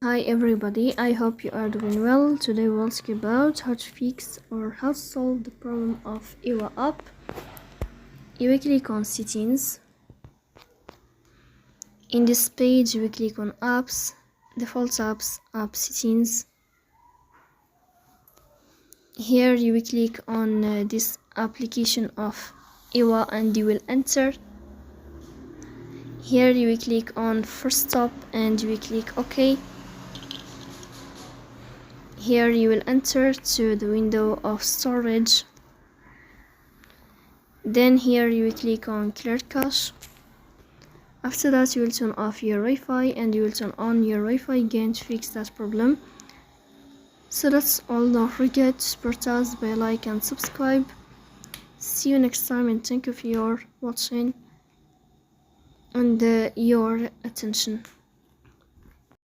Hi everybody, I hope you are doing well. Today we'll speak about how to fix or how to solve the problem of EWA app. You will click on settings. In this page you will click on apps, default apps, app settings. Here you will click on this application of EWA and you will enter. Here you will click on first stop and you will click OK. Here you will enter to the window of storage. Then here you will click on clear cache. After that you will turn off your Wi-Fi and you will turn on your Wi-Fi again to fix that problem. So that's all. Don't forget to support us by like and subscribe. See you next time and thank you for your watching and your attention.